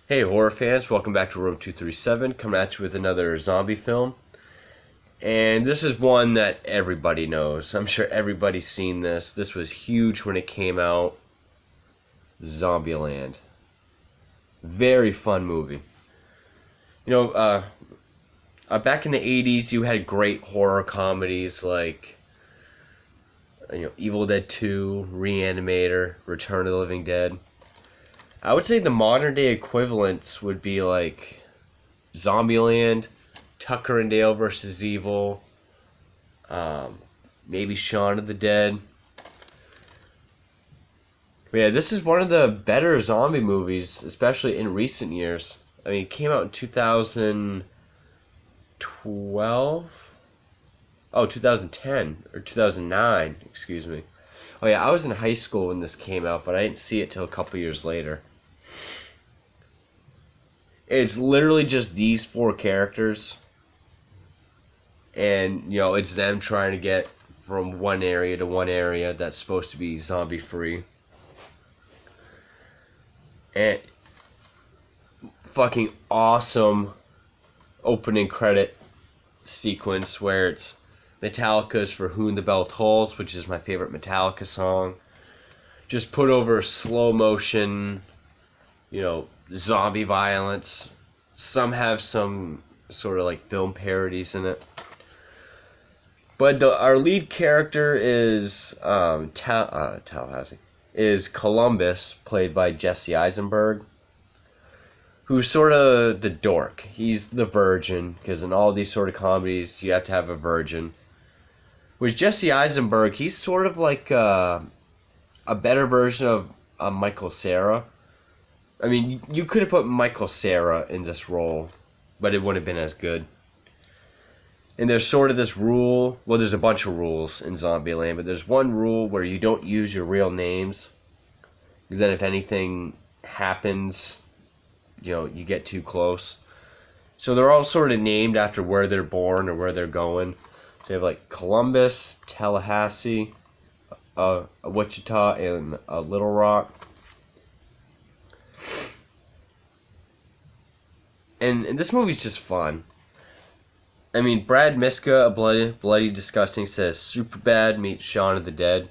Hey horror fans, welcome back to Room 237, coming at you with another zombie film. And this is one that everybody knows. I'm sure everybody's seen this. This was huge when it came out. Zombieland. Very fun movie. You know, back in the 80s, you had great horror comedies like Evil Dead 2, Reanimator, Return of the Living Dead. I would say the modern day equivalents would be like Zombieland, Tucker and Dale versus Evil, maybe Shaun of the Dead. But yeah, this is one of the better zombie movies, especially in recent years. I mean, it came out in 2012? Oh, 2010, or 2009, excuse me. Oh yeah, I was in high school when this came out, but I didn't see it till a couple years later. It's literally just these four characters, and it's them trying to get from one area to one area that's supposed to be zombie free. And fucking awesome opening credit sequence where it's Metallica's For Whom the Bell Tolls, which is my favorite Metallica song. Just put over slow motion, zombie violence. Some have some sort of like film parodies in it. But our lead character is Tallahassee. Is Columbus, played by Jesse Eisenberg, who's sort of the dork. He's the virgin, because in all these sort of comedies, you have to have a virgin. With Jesse Eisenberg, he's sort of like a better version of Michael Cera. I mean, you could have put Michael Cera in this role, but it wouldn't have been as good. And there's sort of this rule, well, there's a bunch of rules in Zombieland, but there's one rule where you don't use your real names, because then if anything happens, you get too close. So they're all sort of named after where they're born or where they're going. So you have like Columbus, Tallahassee, Wichita, and Little Rock. And this movie's just fun. I mean, Brad Miska, A Bloody Disgusting, says Superbad meets Shaun of the Dead.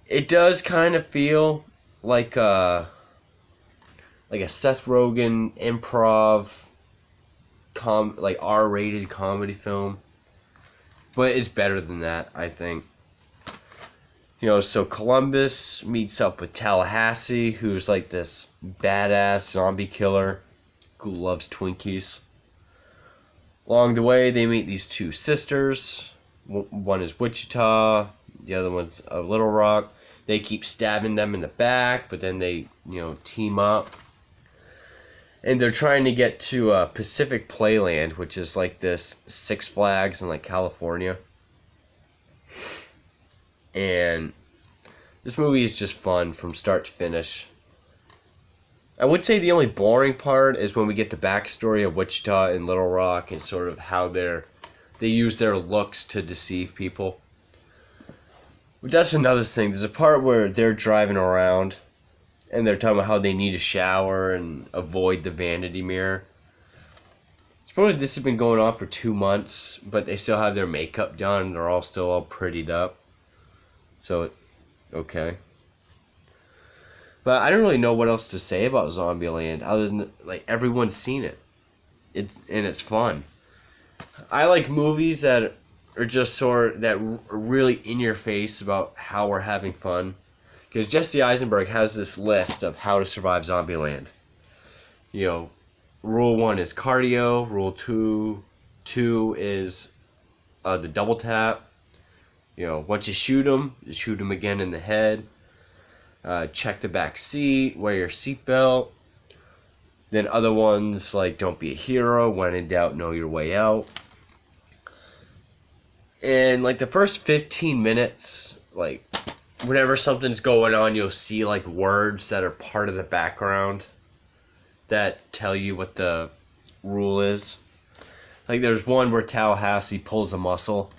It does kind of feel like a Seth Rogen improv, like R-rated comedy film. But it's better than that, I think. So Columbus meets up with Tallahassee, who's like this badass zombie killer who loves Twinkies. Along the way, they meet these two sisters. One is Wichita, the other one's Little Rock. They keep stabbing them in the back, but then they, team up. And they're trying to get to Pacific Playland, which is like this Six Flags in like California. And this movie is just fun from start to finish. I would say the only boring part is when we get the backstory of Wichita and Little Rock and sort of how they use their looks to deceive people. But that's another thing. There's a part where they're driving around and they're talking about how they need a shower and avoid the vanity mirror. Supposedly this has been going on for 2 months, but they still have their makeup done. They're all still all prettied up. So, okay. But I don't really know what else to say about Zombieland other than like everyone's seen it. It's fun. I like movies that are just that are really in your face about how we're having fun. Because Jesse Eisenberg has this list of how to survive Zombieland. Rule 1 is cardio. Rule 2 is the double tap. Once you shoot them again in the head. Check the back seat, wear your seatbelt. Then other ones like don't be a hero, when in doubt, know your way out. And like the first 15 minutes, like whenever something's going on, you'll see like words that are part of the background that tell you what the rule is. Like there's one where Tallahassee pulls a muscle,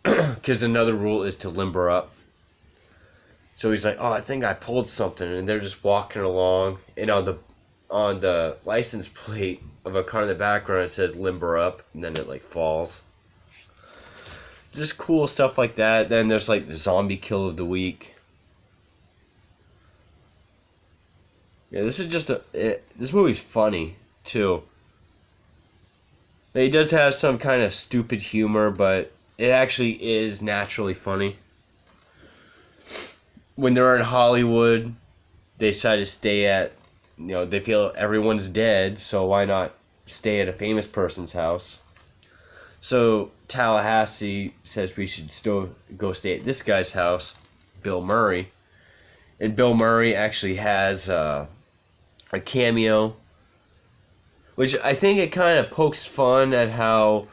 because another rule is to limber up. So he's like, oh, I think I pulled something. And they're just walking along. And on on the license plate of a car in the background, it says "Limber Up," and then it like falls. Just cool stuff like that. Then there's like the zombie kill of the week. Yeah, this is just this movie's funny too. It does have some kind of stupid humor, but it actually is naturally funny. When they're in Hollywood, they decide to stay at, they feel everyone's dead, so why not stay at a famous person's house? So Tallahassee says we should still go stay at this guy's house, Bill Murray. And Bill Murray actually has a cameo, which I think it kind of pokes fun at how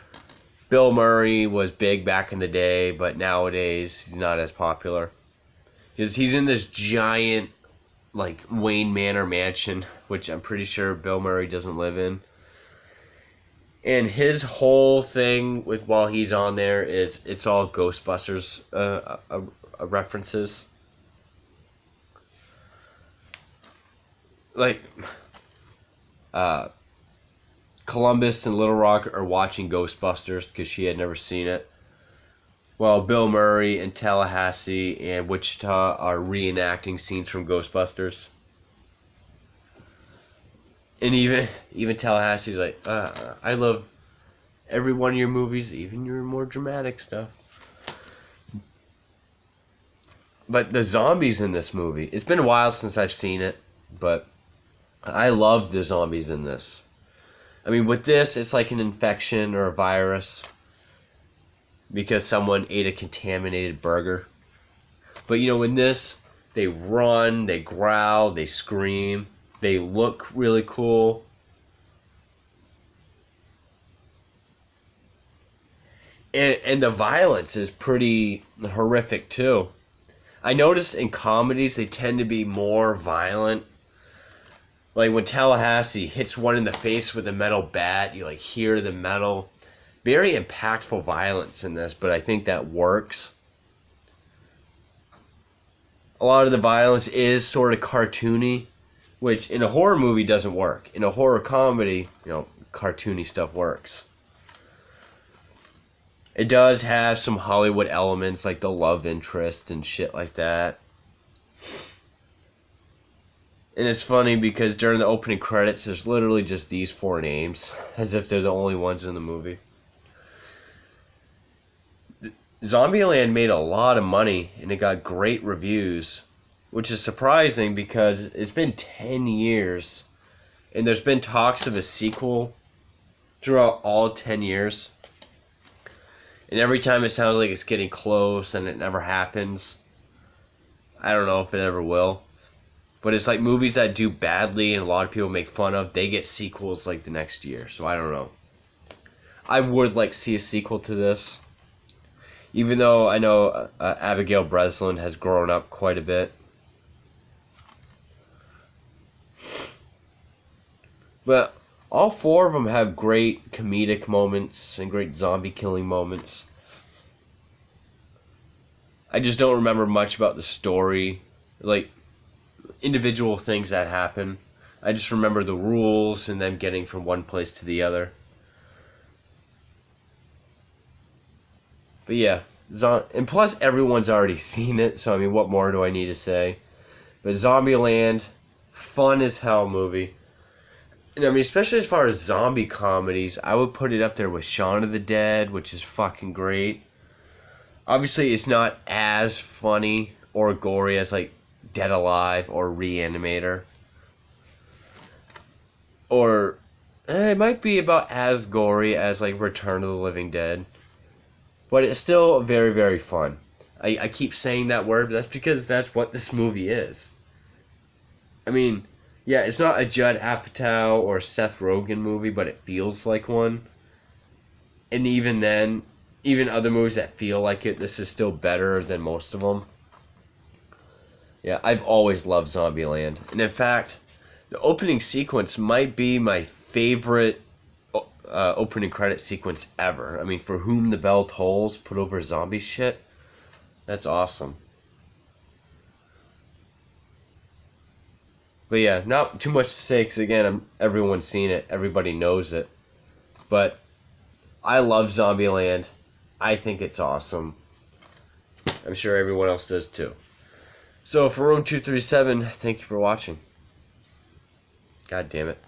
Bill Murray was big back in the day, but nowadays he's not as popular. Because he's in this giant, like, Wayne Manor mansion, which I'm pretty sure Bill Murray doesn't live in. And his whole thing with while he's on there is it's all Ghostbusters references. Like, Columbus and Little Rock are watching Ghostbusters because she had never seen it. While Bill Murray and Tallahassee and Wichita are reenacting scenes from Ghostbusters. And even Tallahassee's like, I love every one of your movies, even your more dramatic stuff. But the zombies in this movie, it's been a while since I've seen it, but I loved the zombies in this. I mean, with this, it's like an infection or a virus because someone ate a contaminated burger. But in this, they run, they growl, they scream. They look really cool. And the violence is pretty horrific too. I noticed in comedies they tend to be more violent. Like when Tallahassee hits one in the face with a metal bat, you like hear the metal. Very impactful violence in this, but I think that works. A lot of the violence is sort of cartoony, which in a horror movie doesn't work. In a horror comedy, cartoony stuff works. It does have some Hollywood elements like the love interest and shit like that. And it's funny because during the opening credits, there's literally just these 4 names, as if they're the only ones in the movie. Zombieland made a lot of money, and it got great reviews, which is surprising because it's been 10 years, and there's been talks of a sequel throughout all 10 years. And every time it sounds like it's getting close, and it never happens. I don't know if it ever will. But it's like movies that do badly and a lot of people make fun of, they get sequels like the next year. So I don't know. I would like to see a sequel to this. Even though I know Abigail Breslin has grown up quite a bit. But all 4 of them have great comedic moments and great zombie killing moments. I just don't remember much about the story. Like, individual things that happen. I just remember the rules and them getting from one place to the other. But yeah, and plus everyone's already seen it, so I mean, what more do I need to say? But Zombieland, fun as hell movie. And I mean, especially as far as zombie comedies, I would put it up there with Shaun of the Dead, which is fucking great. Obviously, it's not as funny or gory as like Dead Alive or Reanimator. Or it might be about as gory as like Return of the Living Dead. But it's still very, very fun. I keep saying that word, but that's because that's what this movie is. I mean, yeah, it's not a Judd Apatow or Seth Rogen movie, but it feels like one. And even then, even other movies that feel like it, this is still better than most of them. Yeah, I've always loved Zombieland. And in fact, the opening sequence might be my favorite opening credit sequence ever. I mean, For Whom the Bell Tolls, put over zombie shit. That's awesome. But yeah, not too much to say because again, everyone's seen it, everybody knows it. But I love Zombieland. I think it's awesome. I'm sure everyone else does too. So for Room 237, thank you for watching. God damn it.